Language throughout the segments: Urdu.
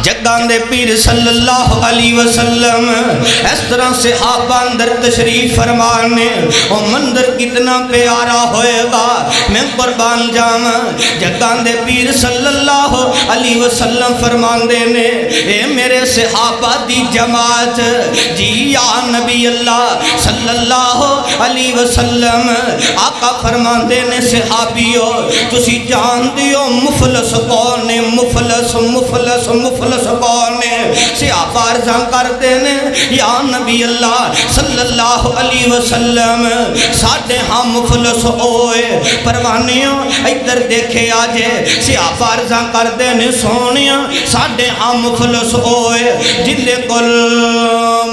جگان دے پیر صلی اللہ علیہ وسلم اس طرح صحابہ اندر تشریف فرمانے وہ منظر کتنا پیارا ہوئے گا میں قربان جام جگان دے پیر صلی اللہ علیہ وسلم فرمان دینے اے میرے صحابہ دی جماعت جی یا نبی اللہ صلی اللہ علیہ وسلم آقا فرمان دینے صحابیوں تسی جان دیو مفلس کونے مفلس مفلس مفلس کونے صحابہ عرضاں کر دینے یا نبی اللہ صلی اللہ علیہ وسلم ساڑھے ہاں مفلس ہوئے پروانیوں ادھر دیکھے آجے صحابہ عرضاں کر دینے سونیاں ساڑھے ہاں مفلس ہوئے جندے کل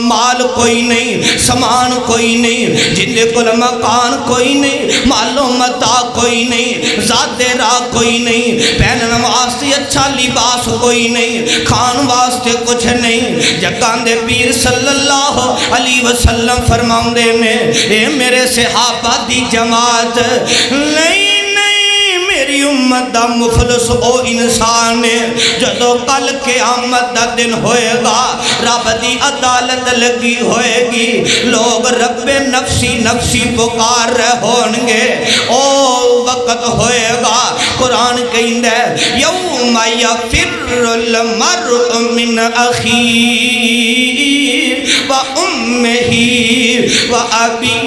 مال کوئی نہیں سامان کوئی نہیں جندے کل مکان کوئی نہیں مال و متاع کوئی نہیں ذات راہ کوئی نہیں پہنن واسطے اچھا لباس کوئی نہیں کھان واسطے کچھ نہیں جگان دے پیر صلی اللہ علیہ وسلم فرماؤں دے نے اے میرے صحابہ دی جماعت نہیں میری امت دا مفلس او انسان جدو کل قیامت دا دن ہوئے گا رب دی عدالت لگی ہوئے گی لوگ رب نفسی نفسی پکار رہے ہونگے او وقت ہوئے گا قرآن کہیں دے یوم یفر المرء من اخی و امہی و ابی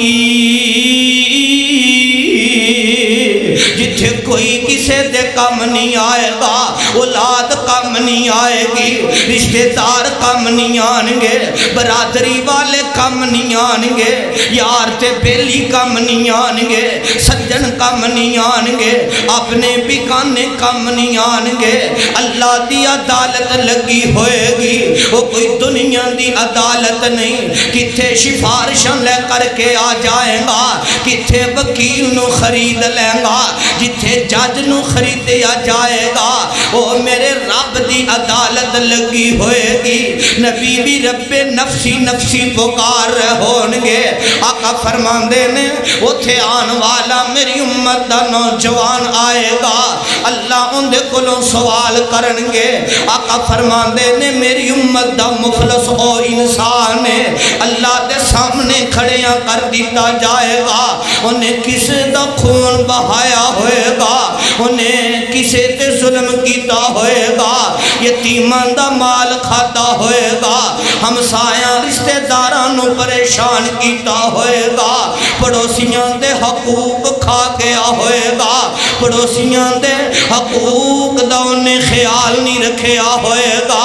جتھے کوئی کسے دے کم نہیں آئے گا اولاد کم نہیں آئے گی رشتہ دار کم نہیں آنگے برادری والے کم نہیں آنگے یار تے بیلی کم نہیں آنگے سجن کم نہیں آنگے اپنے بکانے کم نہیں آنگے اللہ دی عدالت لگی ہوئے گی وہ کوئی دنیا دی عدالت نہیں کتھے شفارشاں لے کر کے آ جائیں گا کتھے وکیل نو خرید لیں گا جتھے جج نو خریدیا جائے گا او میرے رب دی عدالت لگی ہوئے گی نبی بھی رب نفسی نفسی پکار رہے ہونگے آقا فرمان دینے اتھے آن والا میری امت دا نوجوان آئے گا اللہ ان دے کلوں سوال کرنگے آقا فرمان دینے میری امت دا مفلس او انسان ہے اللہ دے سامنے کھڑیاں کر دیتا جائے گا انہیں کسے دا خون بہایا ہوئے گا انہیں کسے تے ظلم کیتا ہوئے گا یتیمان دا مال کھاتا ہوئے گا ہمسایاں رشتہ دارانوں پریشان کیتا ہوئے گا پڑوسیاں دے حقوق کھا گیا ہوئے گا پڑوسیاں دے حقوق دا انہیں خیال نہیں رکھیا ہوئے گا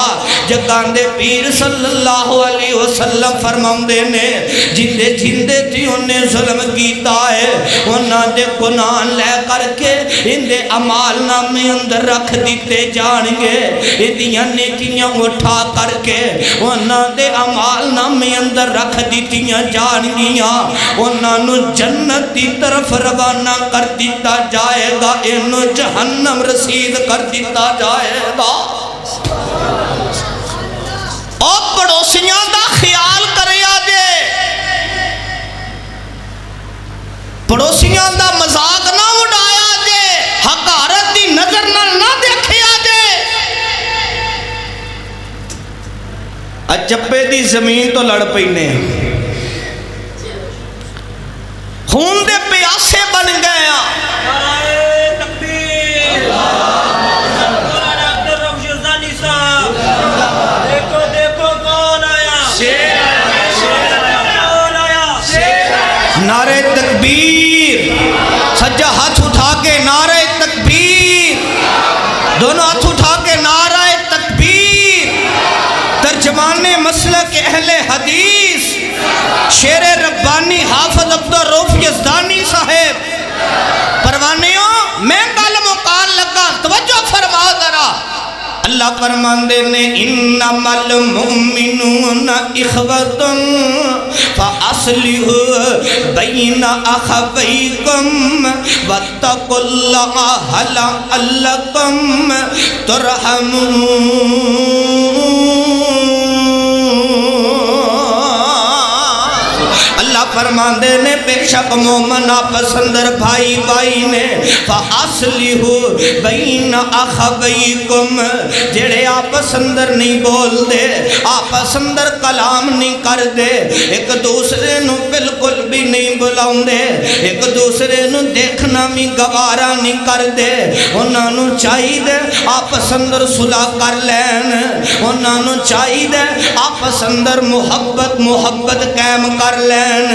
جگان دے پیر صلی اللہ علیہ وسلم فرماؤں دینے جندے جندے تھی انہیں ظلم کیتا ہے انہاں دے گناہ لے کر کے ان دے عمال نامے اندر رکھ دیتے جانگے ادیاں نیکیاں اٹھا کر کے انہاں دے عمال نامے اندر رکھ دیتیاں جانگیاں انہاں نو جنت دی طرف روانہ کر دیتا جائے گا انہوں جہنم رسید کر دیتا جائے گا اور پڑوسیاں دا خیال کرے آجے پڑوسیاں دا مذاق نہ اڑایا جے حقارت دی نظر نہ دیکھے آجے اچپے دی زمین تو لڑ پینے خون دے پیاسے بن گیا نعرہ تکبیر سجا ہاتھ اٹھا کے نعرہ تکبیر دونوں ہاتھ اٹھا کے نعرہ تکبیر ترجمان مسلک اہل حدیث شیر ربانی حافظ عبدالرؤف یزدانی صاحب پروانیوں میں کل مقال لگا توجہ فرما ذرا اللہ فرمان دینے انما المؤمنون اخوة فاصلحوا بین اخویکم واتقوا اللہ لعلکم ترحمون اللہ فرماندے نے بے شک مومن آپس اندر بھائی بھائی نے فَأَصْلِحُوا بَيْنَ أَخَوَيْكُمْ جڑے آپس اندر نہیں بول دے آپس اندر کلام نہیں کر دے ایک دوسرے نو بالکل بھی نہیں بلاؤں دے ایک دوسرے نو دیکھنا بھی گوارا نہیں کر دے انہاں نو چاہی دے آپس اندر صلح کر لین انہاں نو چاہی دے آپس اندر محبت قائم کر لین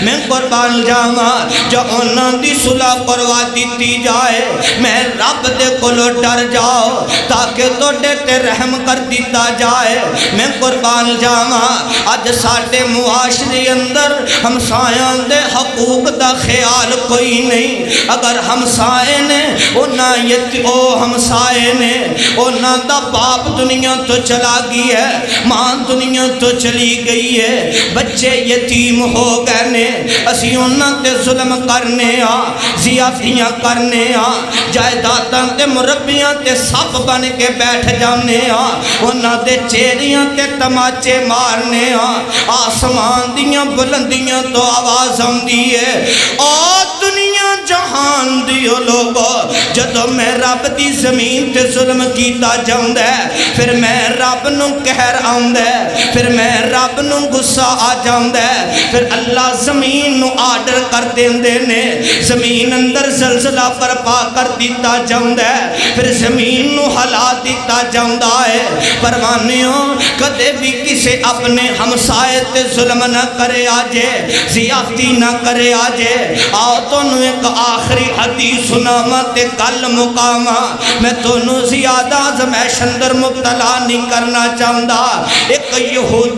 میں قربان جاواں جو انہاں دی صلح کروا دیتی جائے میں رب دے کولو ڈر جاؤ تاکہ توڑے تے رحم کر دیتا جائے میں قربان جاواں اج ساڈے معاشرے اندر ہمسایاں دے حقوق دا خیال کوئی نہیں اگر ہمسائے نے او ہمسائے نے انہاں دا باپ دنیا تو چلا گئی ہے ماں دنیا تو چلی گئی ہے بچے یتیم ہو گئے نے اسی انہاں تے ظلم کرنے زیادتیاں کرنے جائیداداں تے مربیاں تے سب بن کے بیٹھ جانے انہاں دے چہریاں تے تماچے مارنے آسمان دیاں بلندیاں تو آواز آندی ہے او دنیا جہان دیو لوگو جدو میں رب دی زمین تے ظلم کیتا جاؤں دے پھر میں رب نو قہر آؤں دے پھر میں رب نو غصہ آ جاؤں دے پھر اللہ زمین نو آرڈر کر دین دے نے زمین اندر زلزلہ برپا کر دیتا جاؤں دے پھر زمین نو ہلا دیتا جاؤں ہے پروانیوں کدے بھی کسے اپنے ہمسائے تے ظلم نہ کرے آجے زیادتی نہ کرے آجے آؤ تو نو ایک آخری حدیث سناما تے کل مقاما میں تو نو زیادہ زمیش اندر مبتلا نہیں کرنا چاہتا ایک یہود